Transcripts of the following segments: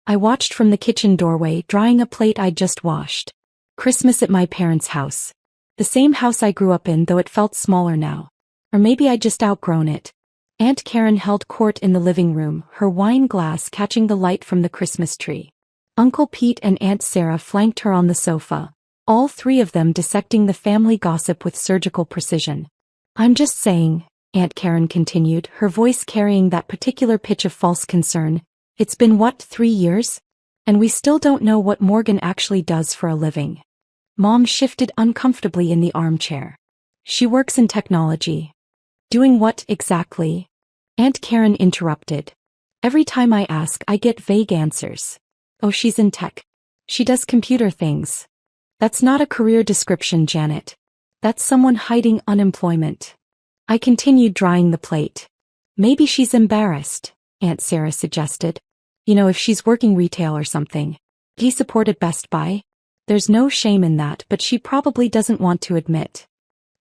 I watched from the kitchen doorway, drying a plate I'd just washed. Christmas at my parents' house. The same house I grew up in, though it felt smaller now. Or maybe I'd just outgrown it. Aunt Karen held court in the living room, her wine glass catching the light from the Christmas tree. Uncle Pete and Aunt Sarah flanked her on the sofa, all three of them dissecting the family gossip with surgical precision. "I'm just saying," Aunt Karen continued, her voice carrying that particular pitch of false concern, "it's been what, 3 years? And we still don't know what Morgan actually does for a living." Mom shifted uncomfortably in the armchair. "She works in technology." "Doing what exactly?" Aunt Karen interrupted. "Every time I ask, I get vague answers." "Oh, she's in tech. She does computer things." "That's not a career description, Janet. That's someone hiding unemployment." I continued drying the plate. "Maybe she's embarrassed," Aunt Sarah suggested. "You know, if she's working retail or something." He supported Best Buy. "There's no shame in that, but she probably doesn't want to admit."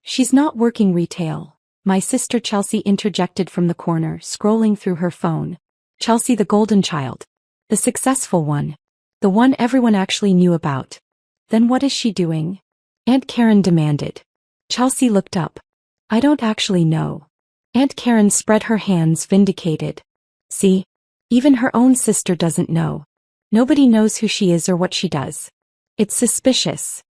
"She's not working retail," my sister Chelsea interjected from the corner, scrolling through her phone. "Chelsea, the golden child. The successful one. The one everyone actually knew about." "Then what is she doing?" Aunt Karen demanded. Chelsea looked up. "I don't actually know." Aunt Karen spread her hands, vindicated. "See? Even her own sister doesn't know. Nobody knows who she is or what she does. It's suspicious."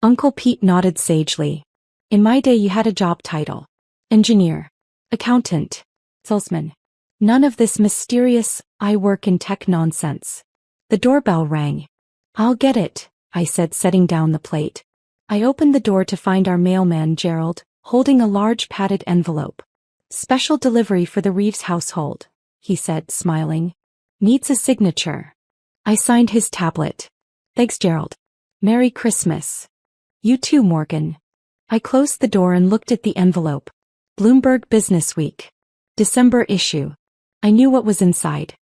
Uncle Pete nodded sagely. "In my day you had a job title. Engineer. Accountant. Salesman. None of this mysterious, I work in tech nonsense." The doorbell rang. "I'll get it," I said, setting down the plate. I opened the door to find our mailman Gerald, holding a large padded envelope. "Special delivery for the Reeves household," he said, smiling. "Needs a signature." I signed his tablet. "Thanks, Gerald. Merry Christmas." "You too, Morgan." I closed the door and looked at the envelope. Bloomberg Business Week. December issue. I knew what was inside.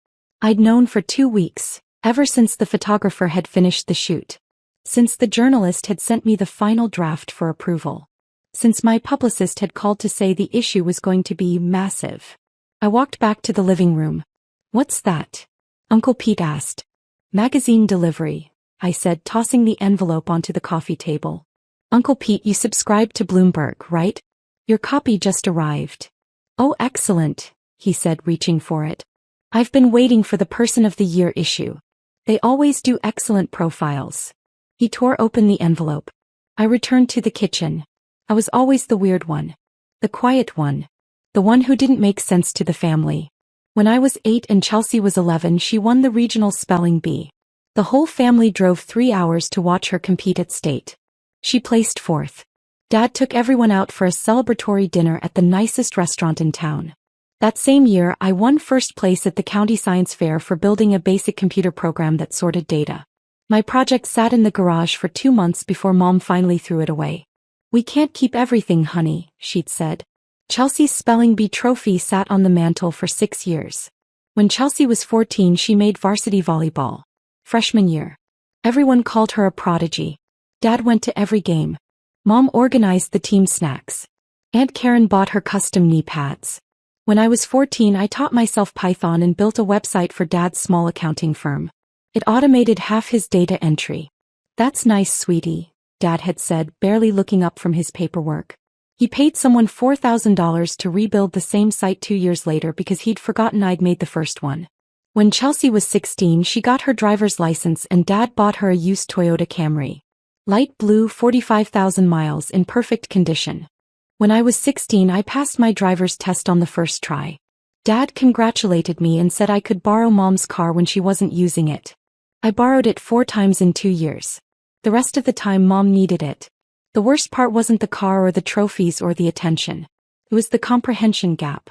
I'd known for 2 weeks, ever since the photographer had finished the shoot. Since the journalist had sent me the final draft for approval. Since my publicist had called to say the issue was going to be massive. I walked back to the living room. "What's that?" Uncle Pete asked. "Magazine delivery," I said, tossing the envelope onto the coffee table. "Uncle Pete, you subscribe to Bloomberg, right? Your copy just arrived." "Oh, excellent," he said, reaching for it. "I've been waiting for the Person of the Year issue. They always do excellent profiles." He tore open the envelope. I returned to the kitchen. I was always the weird one. The quiet one. The one who didn't make sense to the family. When I was 8 and Chelsea was 11, she won the regional spelling bee. The whole family drove 3 hours to watch her compete at state. She placed 4th. Dad took everyone out for a celebratory dinner at the nicest restaurant in town. That same year, I won first place at the county science fair for building a basic computer program that sorted data. My project sat in the garage for 2 months before Mom finally threw it away. "We can't keep everything, honey," she'd said. Chelsea's spelling bee trophy sat on the mantle for 6 years. When Chelsea was 14, she made varsity volleyball. Freshman year. Everyone called her a prodigy. Dad went to every game. Mom organized the team snacks. Aunt Karen bought her custom knee pads. When I was 14, I taught myself Python and built a website for Dad's small accounting firm. It automated half his data entry. "That's nice, sweetie," Dad had said, barely looking up from his paperwork. He paid someone $4,000 to rebuild the same site 2 years later because he'd forgotten I'd made the first one. When Chelsea was 16, she got her driver's license and Dad bought her a used Toyota Camry. Light blue, 45,000 miles, in perfect condition. When I was 16, I passed my driver's test on the first try. Dad congratulated me and said I could borrow Mom's car when she wasn't using it. I borrowed it 4 times in 2 years. The rest of the time Mom needed it. The worst part wasn't the car or the trophies or the attention. It was the comprehension gap.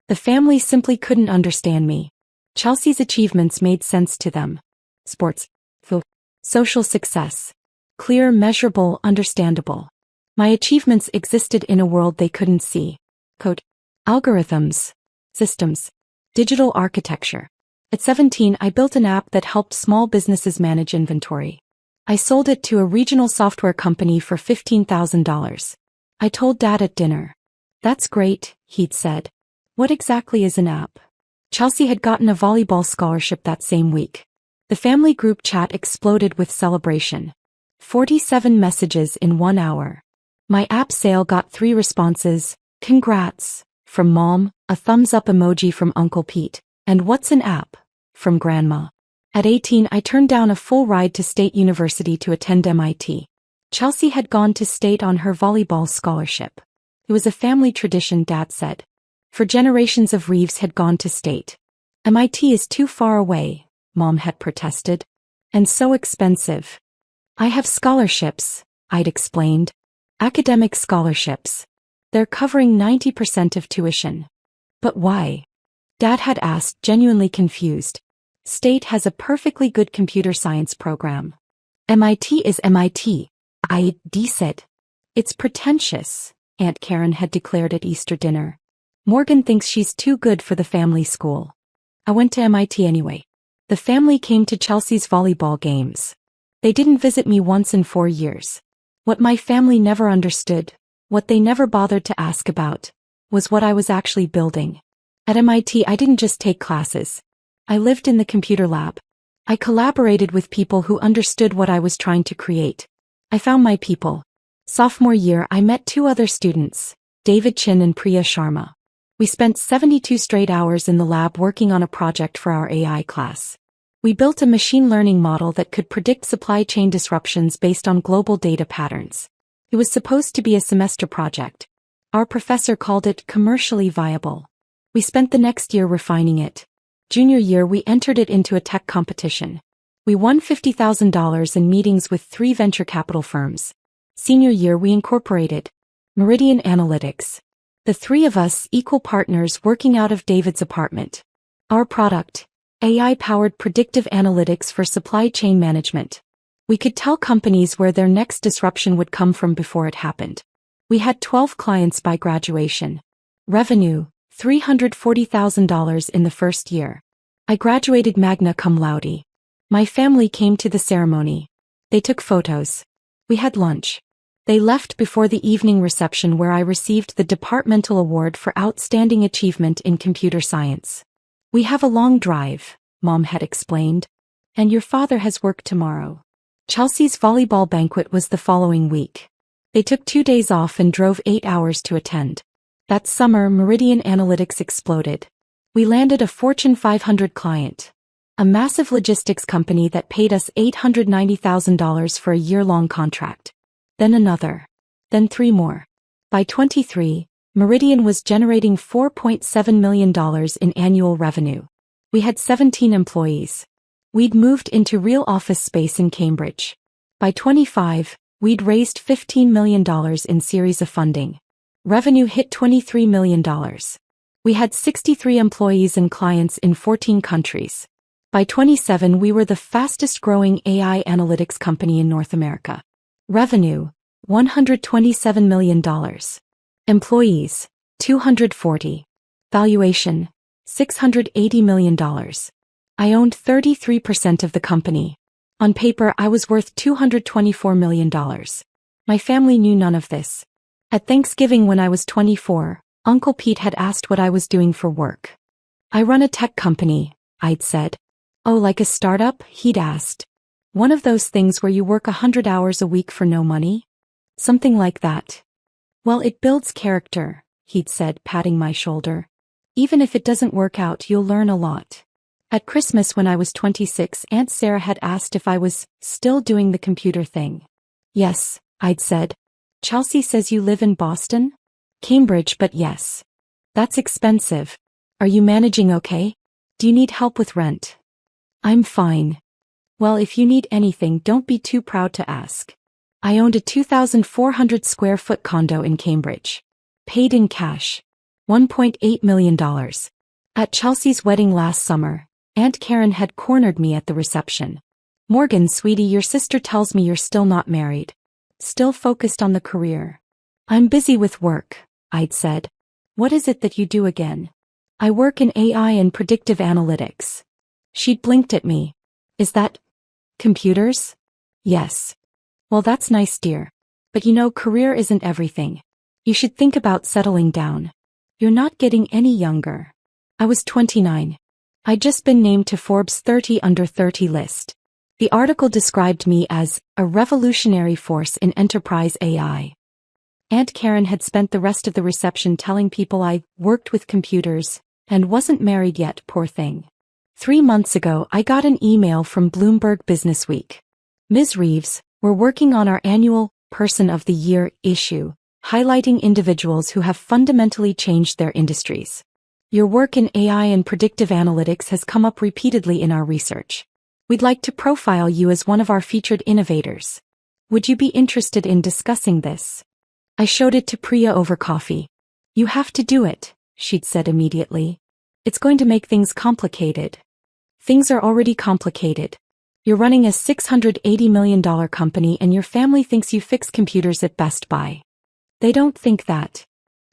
The family simply couldn't understand me. Chelsea's achievements made sense to them. Sports. Social success. Clear, measurable, understandable. My achievements existed in a world they couldn't see. Code. Algorithms. Systems. Digital architecture. At 17, I built an app that helped small businesses manage inventory. I sold it to a regional software company for $15,000. I told Dad at dinner. "That's great," he'd said. "What exactly is an app?" Chelsea had gotten a volleyball scholarship that same week. The family group chat exploded with celebration. 47 messages in 1 hour. My app sale got 3 responses, congrats, from Mom, a thumbs up emoji from Uncle Pete, and what's an app, from Grandma. At 18 I turned down a full ride to State University to attend MIT. Chelsea had gone to State on her volleyball scholarship. It was a family tradition, Dad said. For generations of Reeves had gone to State. MIT is too far away, Mom had protested. And so expensive. I have scholarships, I'd explained. Academic scholarships. They're covering 90% of tuition. But why? Dad had asked, genuinely confused. State has a perfectly good computer science program. MIT is MIT, I'd said. It's pretentious, Aunt Karen had declared at Easter dinner. Morgan thinks she's too good for the family school. I went to MIT anyway. The family came to Chelsea's volleyball games. They didn't visit me once in 4 years. What my family never understood, what they never bothered to ask about, was what I was actually building. At MIT I didn't just take classes. I lived in the computer lab. I collaborated with people who understood what I was trying to create. I found my people. Sophomore year I met 2 other students, David Chin and Priya Sharma. We spent 72 straight hours in the lab working on a project for our AI class. We built a machine learning model that could predict supply chain disruptions based on global data patterns. It was supposed to be a semester project. Our professor called it commercially viable. We spent the next year refining it. Junior year we entered it into a tech competition. We won $50,000 in meetings with 3 venture capital firms. Senior year we incorporated Meridian Analytics. The 3 of us equal partners working out of David's apartment. Our product, AI-powered predictive analytics for supply chain management. We could tell companies where their next disruption would come from before it happened. We had 12 clients by graduation. Revenue, $340,000 in the first year. I graduated magna cum laude. My family came to the ceremony. They took photos. We had lunch. They left before the evening reception where I received the departmental award for outstanding achievement in computer science. We have a long drive, Mom had explained. And your father has work tomorrow. Chelsea's volleyball banquet was the following week. They took 2 days off and drove 8 hours to attend. That summer, Meridian Analytics exploded. We landed a Fortune 500 client. A massive logistics company that paid us $890,000 for a year-long contract. Then another. Then 3 more. By 23, Meridian was generating $4.7 million in annual revenue. We had 17 employees. We'd moved into real office space in Cambridge. By 25, we'd raised $15 million in series of funding. Revenue hit $23 million. We had 63 employees and clients in 14 countries. By 27, we were the fastest growing AI analytics company in North America. Revenue, $127 million. Employees, 240. Valuation, $680 million. I owned 33% of the company. On paper, I was worth $224 million. My family knew none of this. At Thanksgiving when I was 24, Uncle Pete had asked what I was doing for work. I run a tech company, I'd said. Oh, like a startup? He'd asked. One of those things where you work 100 hours a week for no money? Something like that. Well, it builds character, he'd said, patting my shoulder. Even if it doesn't work out, you'll learn a lot. At Christmas when I was 26, Aunt Sarah had asked if I was still doing the computer thing. Yes, I'd said. Chelsea says you live in Boston? Cambridge, but yes. That's expensive. Are you managing okay? Do you need help with rent? I'm fine. Well, if you need anything, don't be too proud to ask. I owned a 2,400 square foot condo in Cambridge. Paid in cash. $1.8 million. At Chelsea's wedding last summer, Aunt Karen had cornered me at the reception. Morgan, sweetie, your sister tells me you're still not married. Still focused on the career. I'm busy with work, I'd said. What is it that you do again? I work in AI and predictive analytics. She'd blinked at me. Is that computers? Yes. Well, that's nice, dear. But you know, career isn't everything. You should think about settling down. You're not getting any younger. I was 29. I'd just been named to Forbes' 30 Under 30 list. The article described me as a revolutionary force in enterprise AI. Aunt Karen had spent the rest of the reception telling people I worked with computers and wasn't married yet, poor thing. 3 months ago, I got an email from Bloomberg Businessweek. Ms. Reeves, we're working on our annual Person of the Year issue, highlighting individuals who have fundamentally changed their industries. Your work in AI and predictive analytics has come up repeatedly in our research. We'd like to profile you as one of our featured innovators. Would you be interested in discussing this? I showed it to Priya over coffee. You have to do it, she'd said immediately. It's going to make things complicated. Things are already complicated. You're running a $680 million company and your family thinks you fix computers at Best Buy. They don't think that.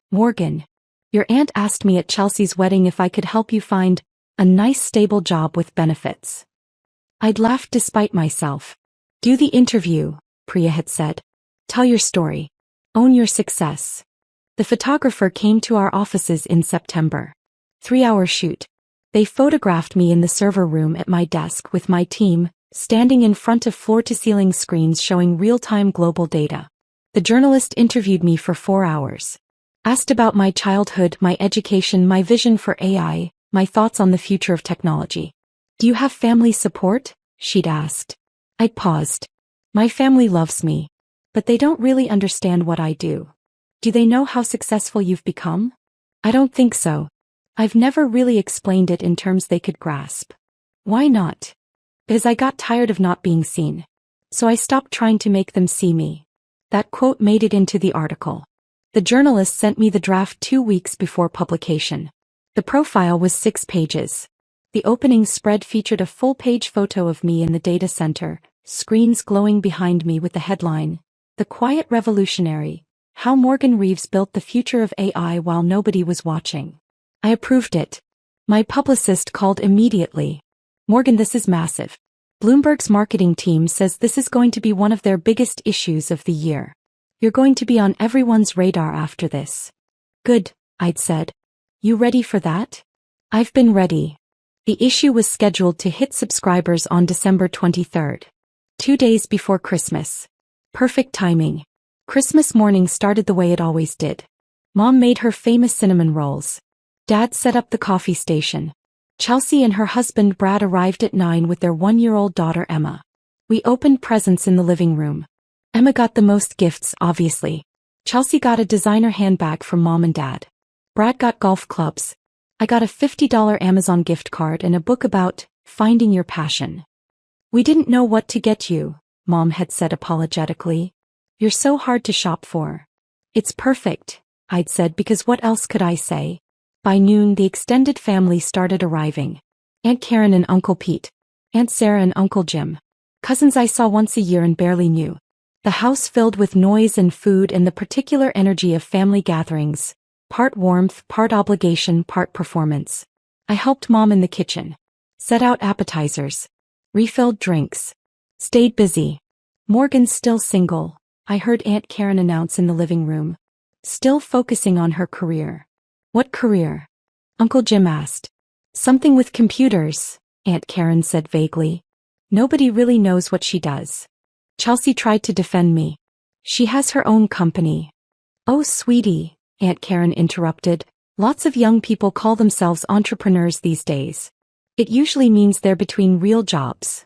Morgan, your aunt asked me at Chelsea's wedding if I could help you find a nice stable job with benefits. I'd laughed despite myself. Do the interview, Priya had said. Tell your story. Own your success. The photographer came to our offices in September. 3-hour shoot. They photographed me in the server room at my desk with my team, standing in front of floor-to-ceiling screens showing real-time global data. The journalist interviewed me for 4 hours. Asked about my childhood, my education, my vision for AI, my thoughts on the future of technology. Do you have family support? She'd asked. I paused. My family loves me. But they don't really understand what I do. Do they know how successful you've become? I don't think so. I've never really explained it in terms they could grasp. Why not? Because I got tired of not being seen. So I stopped trying to make them see me. That quote made it into the article. The journalist sent me the draft 2 weeks before publication. The profile was 6 pages. The opening spread featured a full-page photo of me in the data center, screens glowing behind me with the headline, "The Quiet Revolutionary, How Morgan Reeves Built the Future of AI While Nobody Was Watching." I approved it. My publicist called immediately. Morgan, this is massive. Bloomberg's marketing team says this is going to be one of their biggest issues of the year. You're going to be on everyone's radar after this. Good, I'd said. You ready for that? I've been ready. The issue was scheduled to hit subscribers on December 23rd. 2 days before Christmas. Perfect timing. Christmas morning started the way it always did. Mom made her famous cinnamon rolls. Dad set up the coffee station. Chelsea and her husband Brad arrived at 9 with their 1-year-old daughter Emma. We opened presents in the living room. Emma got the most gifts, obviously. Chelsea got a designer handbag from Mom and Dad. Brad got golf clubs. I got a $50 Amazon gift card and a book about finding your passion. We didn't know what to get you, Mom had said apologetically. You're so hard to shop for. It's perfect, I'd said, because what else could I say? By noon, the extended family started arriving. Aunt Karen and Uncle Pete. Aunt Sarah and Uncle Jim. Cousins I saw once a year and barely knew. The house filled with noise and food and the particular energy of family gatherings. Part warmth, part obligation, part performance. I helped Mom in the kitchen. Set out appetizers. Refilled drinks. Stayed busy. Morgan's still single, I heard Aunt Karen announce in the living room. Still focusing on her career. What career? Uncle Jim asked. Something with computers, Aunt Karen said vaguely. Nobody really knows what she does. Chelsea tried to defend me. She has her own company. Oh, sweetie, Aunt Karen interrupted. Lots of young people call themselves entrepreneurs these days. It usually means they're between real jobs.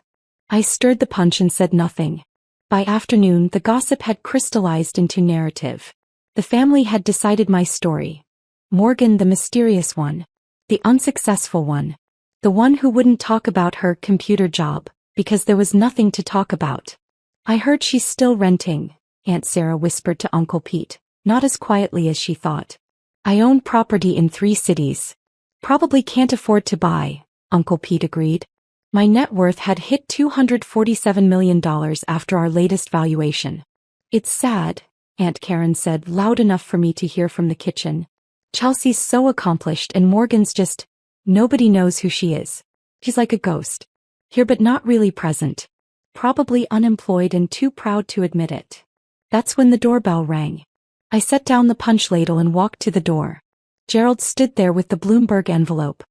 I stirred the punch and said nothing. By afternoon, the gossip had crystallized into narrative. The family had decided my story. Morgan, the mysterious one. The unsuccessful one. The one who wouldn't talk about her computer job, because there was nothing to talk about. I heard she's still renting, Aunt Sarah whispered to Uncle Pete, not as quietly as she thought. I own property in 3 cities. Probably can't afford to buy, Uncle Pete agreed. My net worth had hit $247 million after our latest valuation. It's sad, Aunt Karen said, loud enough for me to hear from the kitchen. Chelsea's so accomplished and Morgan's just, nobody knows who she is. She's like a ghost. Here but not really present. Probably unemployed and too proud to admit it. That's when the doorbell rang. I set down the punch ladle and walked to the door. Gerald stood there with the Bloomberg envelope.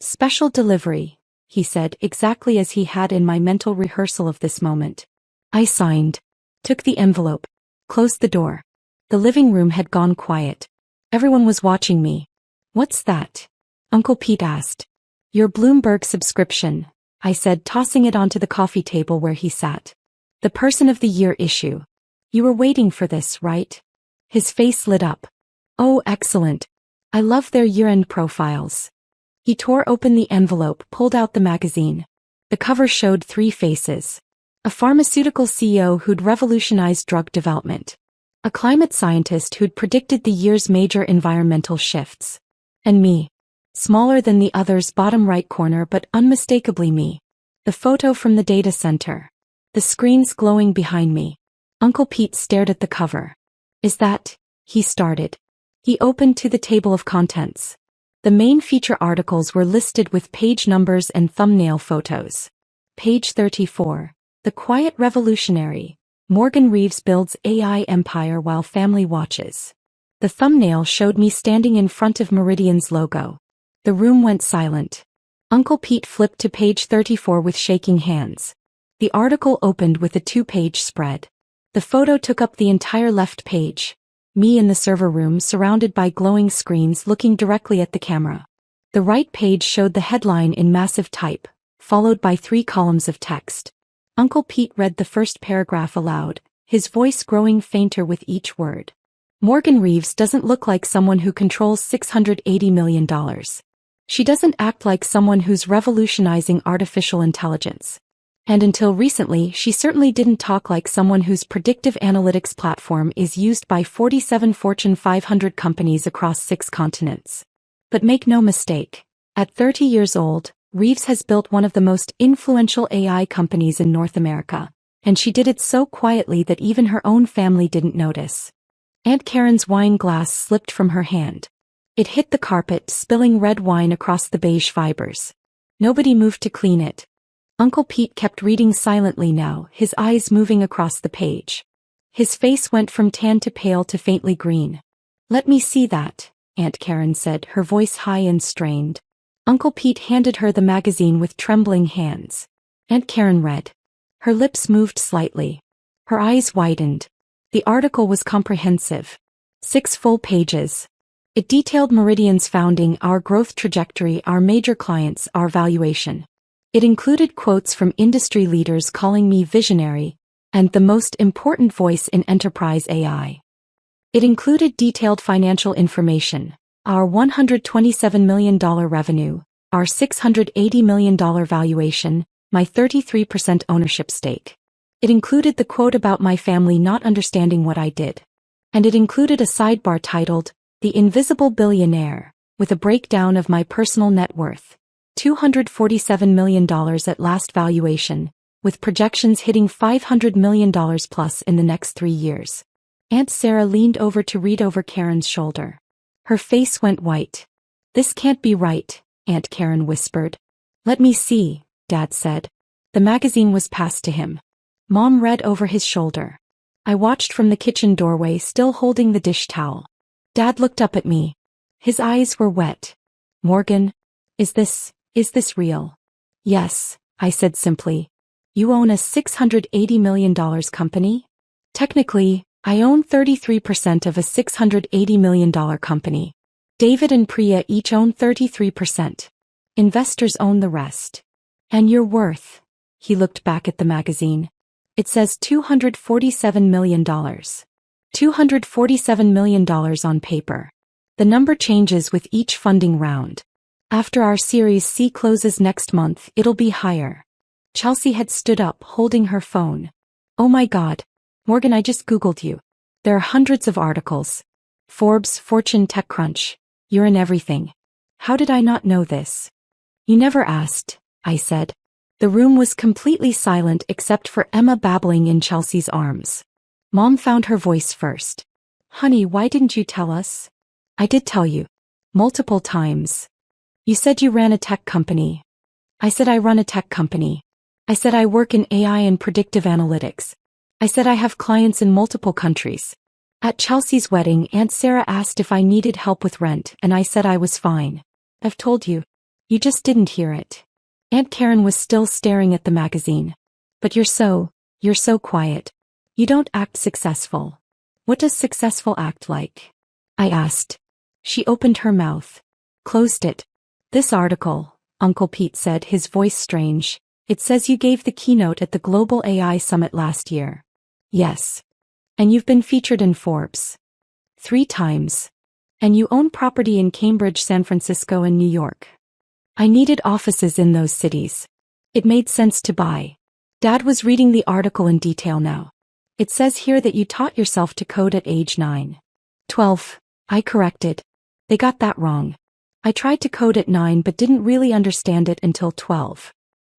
Special delivery, he said exactly as he had in my mental rehearsal of this moment. I signed, took the envelope, closed the door. The living room had gone quiet. Everyone was watching me. What's that? Uncle Pete asked. Your Bloomberg subscription, I said, tossing it onto the coffee table where he sat. The Person of the Year issue. You were waiting for this, right? His face lit up. Oh, excellent. I love their year-end profiles. He tore open the envelope, pulled out the magazine. The cover showed three faces. A pharmaceutical CEO who'd revolutionized drug development. A climate scientist who'd predicted the year's major environmental shifts. And me. Smaller than the others, bottom right corner, but unmistakably me. The photo from the data center. The screens glowing behind me. Uncle Pete stared at the cover. Is that? He started. He opened to the table of contents. The main feature articles were listed with page numbers and thumbnail photos. Page 34. The Quiet Revolutionary. Morgan Reeves builds AI empire while family watches. The thumbnail showed me standing in front of Meridian's logo. The room went silent. Uncle Pete flipped to page 34 with shaking hands. The article opened with a 2-page spread. The photo took up the entire left page. Me in the server room surrounded by glowing screens looking directly at the camera. The right page showed the headline in massive type, followed by 3 columns of text. Uncle Pete read the first paragraph aloud, his voice growing fainter with each word. Morgan Reeves doesn't look like someone who controls $680 million. She doesn't act like someone who's revolutionizing artificial intelligence. And until recently, she certainly didn't talk like someone whose predictive analytics platform is used by 47 Fortune 500 companies across 6 continents. But make no mistake, at 30 years old, Reeves has built one of the most influential AI companies in North America, and she did it so quietly that even her own family didn't notice. Aunt Karen's wine glass slipped from her hand. It hit the carpet, spilling red wine across the beige fibers. Nobody moved to clean it. Uncle Pete kept reading silently now, his eyes moving across the page. His face went from tan to pale to faintly green. Let me see that, Aunt Karen said, her voice high and strained. Uncle Pete handed her the magazine with trembling hands. Aunt Karen read. Her lips moved slightly. Her eyes widened. The article was comprehensive. 6 full pages. It detailed Meridian's founding, our growth trajectory, our major clients, our valuation. It included quotes from industry leaders calling me visionary, and the most important voice in enterprise AI. It included detailed financial information, our $127 million revenue, our $680 million valuation, my 33% ownership stake. It included the quote about my family not understanding what I did. And it included a sidebar titled, The Invisible Billionaire, with a breakdown of my personal net worth. $247 million at last valuation, with projections hitting $500 million plus in the next 3 years. Aunt Sarah leaned over to read over Karen's shoulder. Her face went white. This can't be right, Aunt Karen whispered. Let me see, Dad said. The magazine was passed to him. Mom read over his shoulder. I watched from the kitchen doorway, still holding the dish towel. Dad looked up at me. His eyes were wet. Morgan, is this real? Yes, I said simply. You own a $680 million company? Technically, I own 33% of a $680 million company. David and Priya each own 33%. Investors own the rest. And your worth? He looked back at the magazine. It says $247 million. $247 million on paper. The number changes with each funding round. After our Series C closes next month, it'll be higher. Chelsea had stood up, holding her phone. Oh my God. Morgan, I just Googled you. There are hundreds of articles. Forbes, Fortune, TechCrunch. You're in everything. How did I not know this? You never asked, I said. The room was completely silent except for Emma babbling in Chelsea's arms. Mom found her voice first. Honey, why didn't you tell us? I did tell you. Multiple times. You said you ran a tech company. I said I run a tech company. I said I work in AI and predictive analytics. I said I have clients in multiple countries. At Chelsea's wedding, Aunt Sarah asked if I needed help with rent, and I said I was fine. I've told you. You just didn't hear it. Aunt Karen was still staring at the magazine. But you're so quiet. You don't act successful. What does successful act like? I asked. She opened her mouth. Closed it. This article, Uncle Pete said, his voice strange. It says you gave the keynote at the Global AI Summit last year. Yes. And you've been featured in Forbes. 3 times. And you own property in Cambridge, San Francisco, and New York. I needed offices in those cities. It made sense to buy. Dad was reading the article in detail now. It says here that you taught yourself to code at age 9. 12, I corrected. They got that wrong. I tried to code at 9 but didn't really understand it until 12.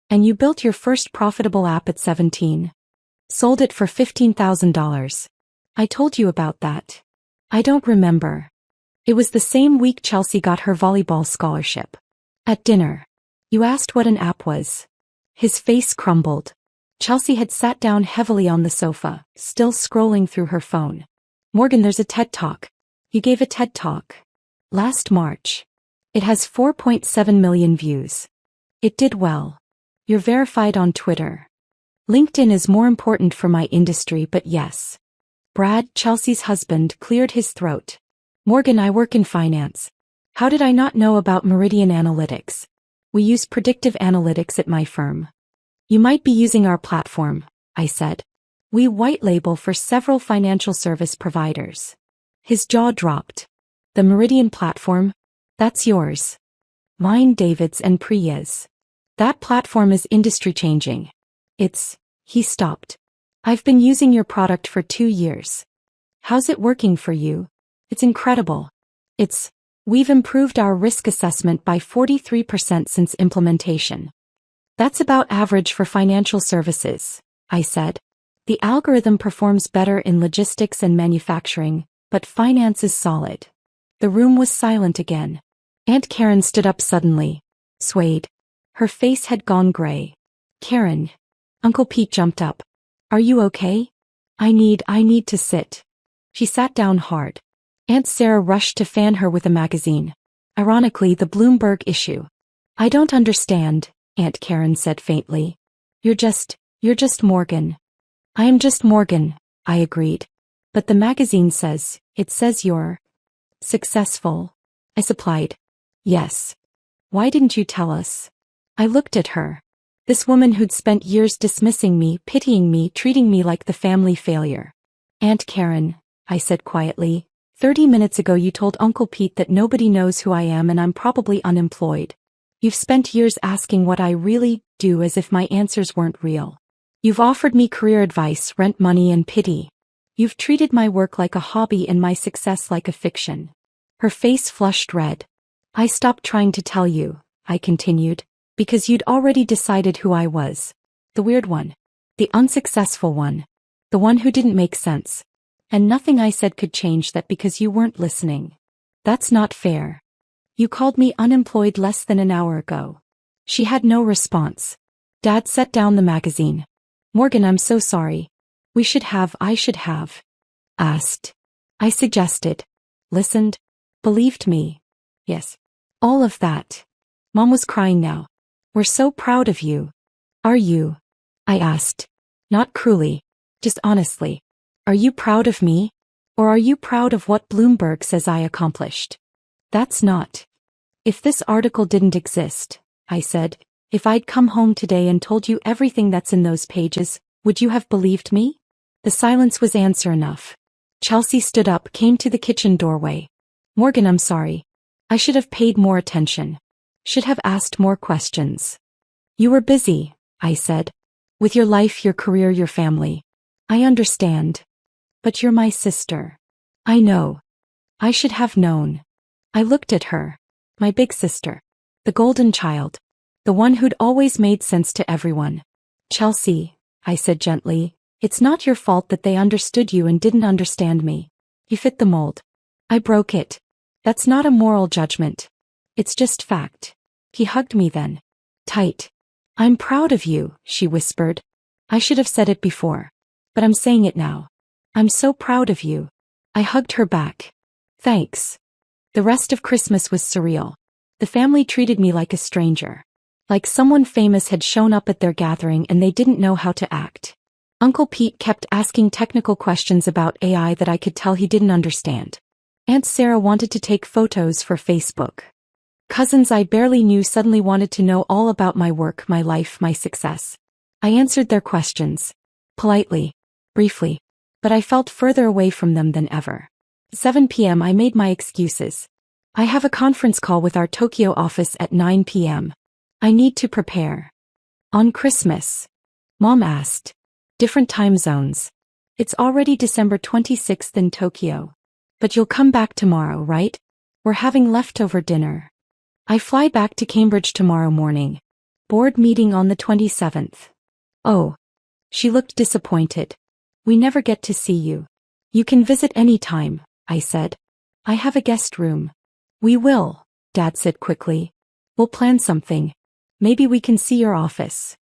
And you built your first profitable app at 17. Sold it for $15,000. I told you about that. I don't remember. It was the same week Chelsea got her volleyball scholarship. At dinner. You asked what an app was. His face crumbled. Chelsea had sat down heavily on the sofa, still scrolling through her phone. Morgan, there's a TED Talk. You gave a TED Talk. Last March. It has 4.7 million views. It did well. You're verified on Twitter. LinkedIn is more important for my industry, but yes. Brad, Chelsea's husband, cleared his throat. Morgan, I work in finance. How did I not know about Meridian Analytics? We use predictive analytics at my firm. You might be using our platform, I said. We white label for several financial service providers. His jaw dropped. The Meridian platform? That's yours. Mine, David's, and Priya's. That platform is industry changing. He stopped. I've been using your product for 2 years. How's it working for you? It's incredible. We've improved our risk assessment by 43% since implementation. That's about average for financial services, I said. The algorithm performs better in logistics and manufacturing, but finance is solid. The room was silent again. Aunt Karen stood up suddenly. Swayed. Her face had gone gray. Karen. Uncle Pete jumped up. Are you okay? I need to sit. She sat down hard. Aunt Sarah rushed to fan her with a magazine. Ironically, the Bloomberg issue. I don't understand, Aunt Karen said faintly. You're just Morgan. I am just Morgan, I agreed. But the magazine says you're successful. I supplied. Yes. Why didn't you tell us? I looked at her. This woman who'd spent years dismissing me, pitying me, treating me like the family failure. Aunt Karen, I said quietly, 30 minutes ago you told Uncle Pete that nobody knows who I am and I'm probably unemployed. You've spent years asking what I really do as if my answers weren't real. You've offered me career advice, rent money, and pity. You've treated my work like a hobby and my success like a fiction. Her face flushed red. I stopped trying to tell you, I continued, because you'd already decided who I was. The weird one. The unsuccessful one. The one who didn't make sense. And nothing I said could change that because you weren't listening. That's not fair. You called me unemployed less than an hour ago. She had no response. Dad set down the magazine. Morgan, I'm so sorry. I should have. Asked. I suggested. Listened. Believed me. Yes. All of that. Mom was crying now. We're so proud of you. Are you? I asked. Not cruelly. Just honestly. Are you proud of me? Or are you proud of what Bloomberg says I accomplished? That's not. If this article didn't exist, I said, if I'd come home today and told you everything that's in those pages, would you have believed me? The silence was answer enough. Chelsea stood up, came to the kitchen doorway. Morgan, I'm sorry. I should have paid more attention. Should have asked more questions. You were busy, I said. With your life, your career, your family. I understand. But you're my sister. I know. I should have known. I looked at her. My big sister. The golden child. The one who'd always made sense to everyone. Chelsea, I said gently, it's not your fault that they understood you and didn't understand me. You fit the mold. I broke it. That's not a moral judgment. It's just fact. He hugged me then. Tight. I'm proud of you, she whispered. I should have said it before. But I'm saying it now. I'm so proud of you. I hugged her back. Thanks. The rest of Christmas was surreal. The family treated me like a stranger. Like someone famous had shown up at their gathering and they didn't know how to act. Uncle Pete kept asking technical questions about AI that I could tell he didn't understand. Aunt Sarah wanted to take photos for Facebook. Cousins I barely knew suddenly wanted to know all about my work, my life, my success. I answered their questions. Politely. Briefly. But I felt further away from them than ever. 7 p.m. I made my excuses. I have a conference call with our Tokyo office at 9 p.m. I need to prepare. On Christmas? Mom asked. Different time zones. It's already December 26th in Tokyo. But you'll come back tomorrow, right? We're having leftover dinner. I fly back to Cambridge tomorrow morning. Board meeting on the 27th. Oh. She looked disappointed. We never get to see you. You can visit any time, I said. I have a guest room. We will, Dad said quickly. We'll plan something. Maybe we can see your office.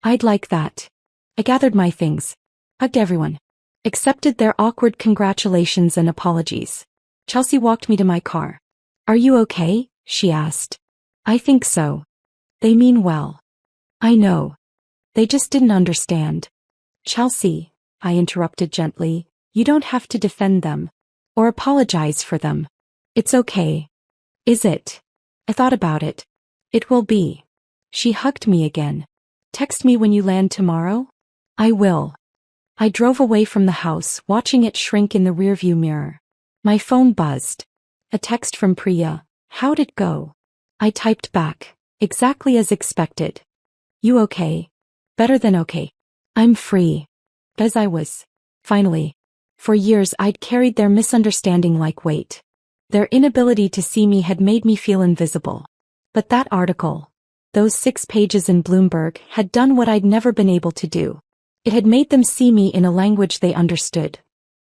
I'd like that. I gathered my things. Hugged everyone. Accepted their awkward congratulations and apologies. Chelsea walked me to my car. Are you okay? She asked. I think so. They mean well. I know. They just didn't understand. Chelsea, I interrupted gently, you don't have to defend them. Or apologize for them. It's okay. Is it? I thought about it. It will be. She hugged me again. Text me when you land tomorrow? I will. I drove away from the house, watching it shrink in the rearview mirror. My phone buzzed. A text from Priya. How'd it go? I typed back. Exactly as expected. You okay? Better than okay. I'm free. As I was. Finally. For years I'd carried their misunderstanding like weight. Their inability to see me had made me feel invisible. But that article, those 6 pages in Bloomberg, had done what I'd never been able to do. It had made them see me in a language they understood.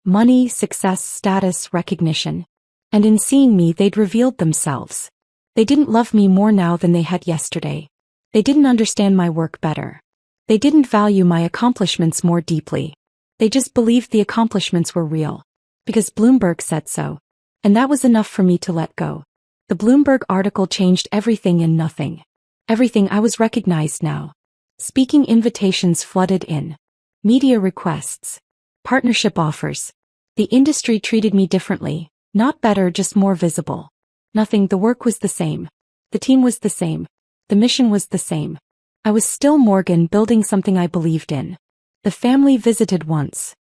Money, success, status, recognition. And in seeing me they'd revealed themselves. They didn't love me more now than they had yesterday. They didn't understand my work better. They didn't value my accomplishments more deeply. They just believed the accomplishments were real. Because Bloomberg said so. And that was enough for me to let go. The Bloomberg article changed everything and nothing. Everything. I was recognized now. Speaking invitations flooded in. Media requests. Partnership offers. The industry treated me differently. Not better, just more visible. Nothing. The work was the same. The team was the same. The mission was the same. I was still Morgan, building something I believed in. The family visited once.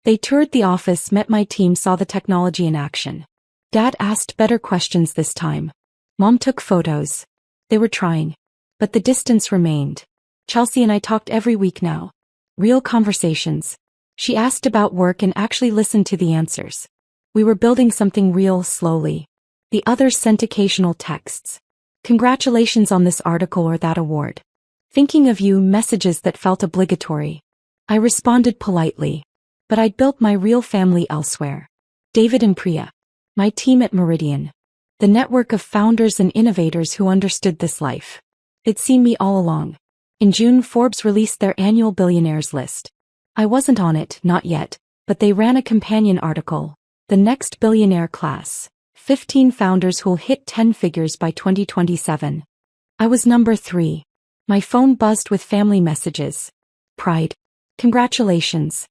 They toured the office, met my team, saw the technology in action. Dad asked better questions this time. Mom took photos. They were trying. But the distance remained. Chelsea and I talked every week now. Real conversations. She asked about work and actually listened to the answers. We were building something real slowly. The others sent occasional texts. Congratulations on this article or that award. Thinking of you, messages that felt obligatory. I responded politely. But I'd built my real family elsewhere. David and Priya. My team at Meridian. The network of founders and innovators who understood this life. They'd seen me all along. In June, Forbes released their annual billionaires list. I wasn't on it, not yet, but they ran a companion article. The next billionaire class. 15 founders who'll hit 10 figures by 2027. I was number 3. My phone buzzed with family messages. Pride. Congratulations.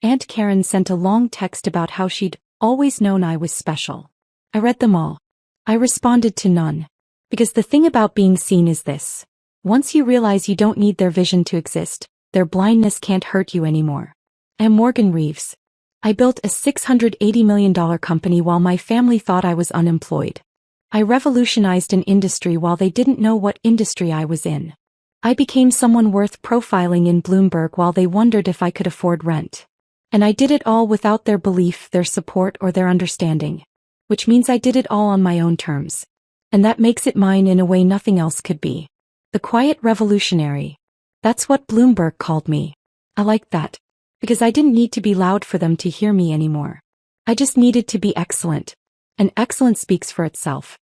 Aunt Karen sent a long text about how she'd always known I was special. I read them all. I responded to none. Because the thing about being seen is this. Once you realize you don't need their vision to exist, their blindness can't hurt you anymore. I'm Morgan Reeves. I built a $680 million company while my family thought I was unemployed. I revolutionized an industry while they didn't know what industry I was in. I became someone worth profiling in Bloomberg while they wondered if I could afford rent. And I did it all without their belief, their support, or their understanding. Which means I did it all on my own terms. And that makes it mine in a way nothing else could be. The quiet revolutionary. That's what Bloomberg called me. I liked that. Because I didn't need to be loud for them to hear me anymore. I just needed to be excellent. And excellence speaks for itself.